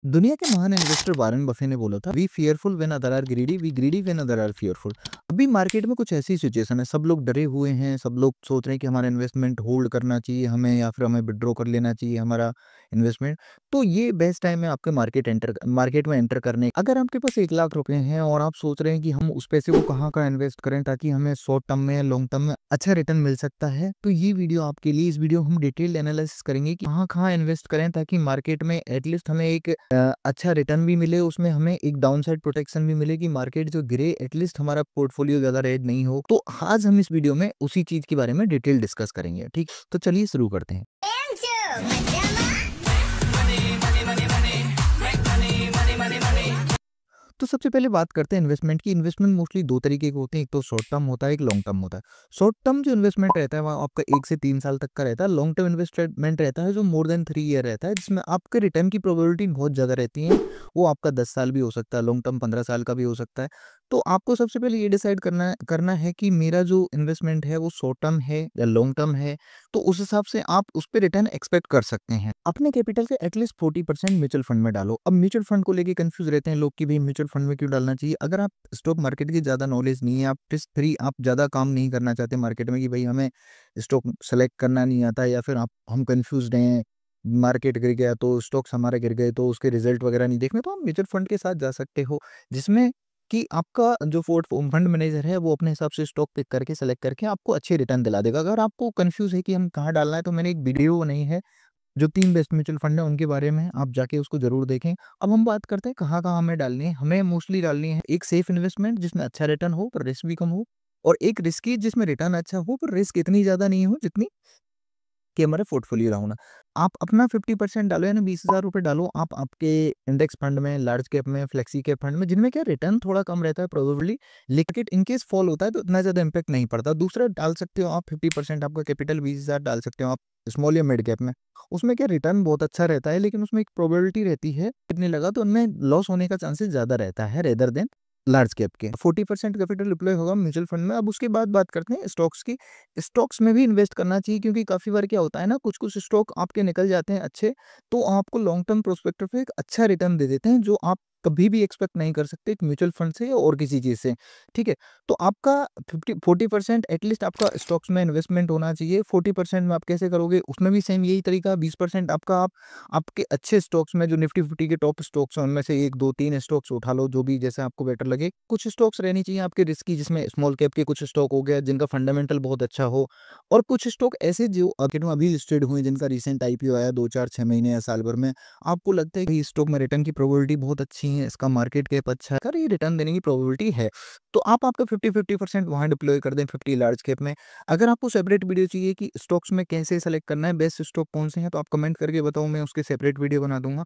दुनिया के महान इन्वेस्टर वारेन बफे ने बोला था, we fearful when other are greedy, we greedy when other are fearful. अभी मार्केट में कुछ ऐसी सिचुएशन है, सब लोग डरे हुए हैं, सब लोग सोच रहे हैं कि हमारा इन्वेस्टमेंट होल्ड करना चाहिए हमें या फिर हमें विथड्रॉ कर लेना चाहिए हमारा इन्वेस्टमेंट। तो ये बेस्ट टाइम है आपके मार्केट में एंटर करने। अगर आपके पास 1 लाख रुपए हैं और आप सोच रहे हैं कि हम उस पैसे को कहाँ का इन्वेस्ट करें ताकि हमें शॉर्ट टर्म में या लॉन्ग टर्म में अच्छा रिटर्न मिल सकता है, तो ये वीडियो आपके लिए। इस वीडियो हम डिटेल्ड एनालिसिस करेंगे कि कहाँ कहाँ इन्वेस्ट करें ताकि मार्केट में एटलीस्ट हमें एक अच्छा रिटर्न भी मिले, उसमें हमें एक डाउनसाइड प्रोटेक्शन भी मिले कि मार्केट जो गिरे एटलीस्ट हमारा पोर्टफोलियो ज़्यादा रेड नहीं हो। तो आज हम इस वीडियो में उसी चीज़ के बारे में डिटेल डिस्कस करेंगे, ठीक? तो चलिए शुरू करते हैं। तो सबसे पहले बात करते हैं इन्वेस्टमेंट की। इन्वेस्टमेंट मोस्टली 2 तरीके के होते हैं, एक तो शॉर्ट टर्म होता है, एक लॉन्ग टर्म होता है। शॉर्ट टर्म जो इन्वेस्टमेंट रहता है वो आपका 1 से 3 साल तक का रहता है। लॉन्ग टर्म इन्वेस्टमेंट रहता है जो मोर देन 3 ईयर रहता है, जिसमें आपके रिटर्न की प्रोबेबिलिटी बहुत ज़्यादा रहती है। वो आपका 10 साल भी हो सकता है, लॉन्ग टर्म 15 साल का भी हो सकता है। तो आपको सबसे पहले ये डिसाइड करना है कि मेरा जो इन्वेस्टमेंट है वो शॉर्ट टर्म है या लॉन्ग टर्म है, तो उस हिसाब से आप उस पे रिटर्न एक्सपेक्ट कर सकते हैं। अपने कैपिटल के एटलीस्ट 40% म्यूचुअल फंड में डालो। अब म्यूचुअल फंड को लेके कंफ्यूज रहते हैं लोग कि भाई म्यूचुअल फंड में क्यों डालना चाहिए। अगर आप स्टॉक मार्केट की ज़्यादा नॉलेज नहीं है, आप रिस्क फ्री, आप ज़्यादा काम नहीं करना चाहते मार्केट में कि भाई हमें स्टॉक सेलेक्ट करना नहीं आता, या फिर आप हम कंफ्यूज्ड हैं, मार्केट गिर गया तो स्टॉक्स हमारे गिर गए तो उसके रिजल्ट वगैरह नहीं देखने, तो आप म्यूचुअल फंड के साथ जा सकते हो, जिसमें कि आपका जो फंड मैनेजर है वो अपने हिसाब से स्टॉक पिक करके सेलेक्ट करके आपको अच्छे रिटर्न दिला देगा। अगर आपको कंफ्यूज है कि हम कहाँ डालना है, तो मैंने एक वीडियो बनाई है जो 3 बेस्ट म्यूचुअल फंड है उनके बारे में, आप जाके उसको ज़रूर देखें। अब हम बात करते हैं कहाँ-कहाँ हमें डालनी है। हमें मोस्टली डालनी है एक सेफ इन्वेस्टमेंट जिसमें अच्छा रिटर्न हो पर रिस्क भी कम हो, और एक रिस्की जिसमें रिटर्न अच्छा हो पर रिस्क इतनी ज़्यादा नहीं हो जितनी कि हमारा पोर्टफोलियो राउंड। आप अपना 50% डालो, यानी 20,000 रुपए डालो आप आपके इंडेक्स फंड में, लार्ज कैप में, फ्लेक्सी कैप फंड में, जिनमें क्या रिटर्न थोड़ा कम रहता है प्रोबेबली, लेकिन इन केस फॉल होता है तो इतना ज़्यादा इम्पैक्ट नहीं पड़ता। दूसरा डाल सकते हो आप 50% आपका कैपिटल 20,000 डाल सकते हो आप स्मॉल या मिड कैप में। उसमें क्या रिटर्न बहुत अच्छा रहता है, लेकिन उसमें एक प्रोबेबिलिटी रहती है गिरने लगा तो उनमें लॉस होने का चांसेस ज़्यादा रहता है रेदर देन लार्ज कैप के। 40% कैपिटल डिप्लॉय होगा म्यूचुअल फंड में। अब उसके बाद बात करते हैं स्टॉक्स की। स्टॉक्स में भी इन्वेस्ट करना चाहिए, क्योंकि काफ़ी बार क्या होता है ना, कुछ-कुछ स्टॉक आपके निकल जाते हैं अच्छे, तो आपको लॉन्ग टर्म प्रोस्पेक्टिव पे एक अच्छा रिटर्न दे देते हैं, जो आप कभी भी एक्सपेक्ट नहीं कर सकते एक म्यूचुअल फंड से या और किसी चीज़ से, ठीक है? तो आपका 40% एटलीस्ट आपका स्टॉक्स में इन्वेस्टमेंट होना चाहिए। 40% में आप कैसे करोगे? उसमें भी सेम यही तरीका, 20% आपका आप आपके अच्छे स्टॉक्स में जो निफ्टी 50 के टॉप स्टॉक्स हैं, उनमें से 1, 2, 3 स्टॉक्स उठा लो, जो भी जैसे आपको बेटर लगे। कुछ स्टॉक्स रहनी चाहिए आपके रिस्की, जिसमें स्मॉल कैप के कुछ स्टॉक हो गया जिनका फंडामेंटल बहुत अच्छा हो, और कुछ स्टॉक ऐसे जो मार्केट में अभी लिस्टेड हुए जिनका रिसेंट आईपीओ आया 2, 4, 6 महीने या साल भर में, आपको लगता है कि इस स्टॉक में रिटर्न की प्रोबेबिलिटी बहुत अच्छी है, इसका मार्केट कैप अच्छा है, अगर ये रिटर्न देने की प्रोबेबिलिटी है, तो आप आपका 50-50% वहाँ डिप्लॉय कर दें 50 लार्ज कैप में। अगर आपको सेपरेट वीडियो चाहिए कि स्टॉक्स में कैसे सेलेक्ट करना है, बेस्ट स्टॉक कौन से हैं, तो आप कमेंट करके बताओ, मैं उसके सेपरेट वीडियो बना दूँगा।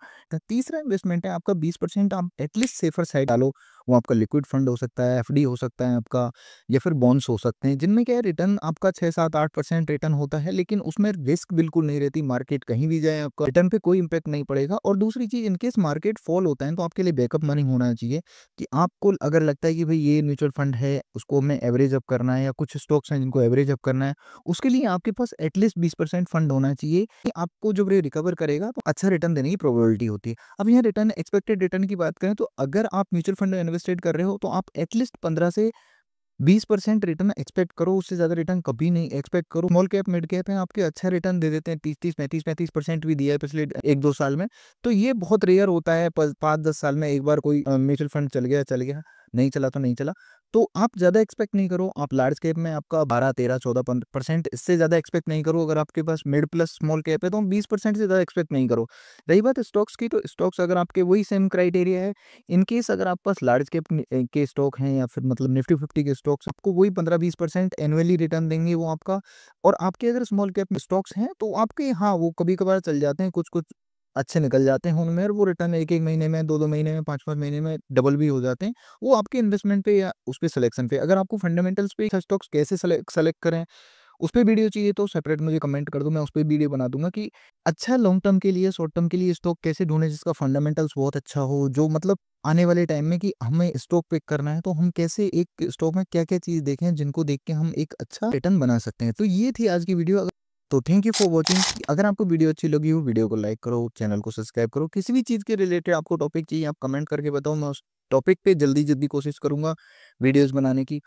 तीसरा इन्वेस्टमेंट है आपका 20% आप एटलीस्ट सेफर साइड डालो। वो आपका लिक्विड फंड हो सकता है, एफडी हो सकता है आपका, या फिर बॉन्ड्स हो सकते हैं, जिनमें क्या है रिटर्न आपका 6, 7, 8% रिटर्न होता है, लेकिन उसमें रिस्क बिल्कुल नहीं रहती। मार्केट कहीं भी जाए आपका रिटर्न पे कोई इम्पैक्ट नहीं पड़ेगा। और दूसरी चीज़, इनकेस मार्केट फॉल होता है तो आपके लिए बैकअप मनी होना चाहिए, कि आपको अगर लगता है कि भाई ये म्यूचुअल फंड है उसको हमें एवरेज अप करना है, या कुछ स्टॉक्स हैं जिनको एवरेज अप करना है, उसके लिए आपके पास एटलीस्ट 20% फंड होना चाहिए, कि आपको जब ये रिकवर करेगा तो अच्छा रिटर्न देने की प्रोबेबिलिटी होती है। अब यहाँ रिटर्न, एक्सपेक्टेड रिटर्न की बात करें, तो अगर आप म्यूचुअल फंड में इन्वेस्टेड कर रहे हो तो आप एटलीस्ट 15 से 20% रिटर्न एक्सपेक्ट करो, उससे ज़्यादा रिटर्न कभी नहीं एक्सपेक्ट करो। स्मॉल कैप, मिड कैप है आपके अच्छा रिटर्न दे देते हैं, 30-30, 35-35% भी दिया है पिछले 1-2 साल में। तो ये बहुत रेयर होता है, प 5-10 साल में एक बार कोई म्यूचुअल फंड चल गया, नहीं चला तो नहीं चला। तो आप ज़्यादा एक्सपेक्ट नहीं करो। आप लार्ज कैप में आपका 12, 13, 14% इससे ज़्यादा एक्सपेक्ट नहीं करो। अगर आपके पास मिड प्लस स्मॉल कैप है तो 20% से ज़्यादा एक्सपेक्ट नहीं करो। रही बात स्टॉक्स की, तो स्टॉक्स अगर आपके वही सेम क्राइटेरिया है, इन केस अगर आपके पास लार्ज कैप के स्टॉक हैं, या फिर मतलब निफ्टी 50 के स्टॉक्स, आपको वही 15-20% एनुअली रिटर्न देंगे वो आपका। और आपके अगर स्मॉल कैप में स्टॉक्स हैं तो आपके, हाँ, वो कभी-कभार चल जाते हैं, कुछ-कुछ अच्छे निकल जाते हैं उनमें, और वो रिटर्न 1-1 महीने में, 2-2 महीने में, 5-5 महीने में डबल भी हो जाते हैं। वो आपके इन्वेस्टमेंट पे या उस पे सिलेक्शन पे। अगर आपको फंडामेंटल्स पे स्टॉक्स कैसे सेलेक्ट करें, उस पे वीडियो चाहिए तो सेपरेट मुझे कमेंट कर दो, मैं उस पे वीडियो बना दूँगा कि अच्छा लॉन्ग टर्म के लिए, शॉर्ट टर्म के लिए स्टॉक कैसे ढूँढें जिसका फंडामेंटल्स बहुत अच्छा हो, जो मतलब आने वाले टाइम में कि हमें स्टॉक पिक करना है, तो हम कैसे एक स्टॉक में क्या-क्या चीज़ देखें जिनको देख के हम एक अच्छा रिटर्न बना सकते हैं। तो ये थी आज की वीडियो। तो थैंक यू फॉर वॉचिंग। अगर आपको वीडियो अच्छी लगी हो, वीडियो को लाइक करो, चैनल को सब्सक्राइब करो। किसी भी चीज़ के रिलेटेड आपको टॉपिक चाहिए, आप कमेंट करके बताओ, मैं उस टॉपिक पे जल्दी कोशिश करूँगा वीडियोज़ बनाने की।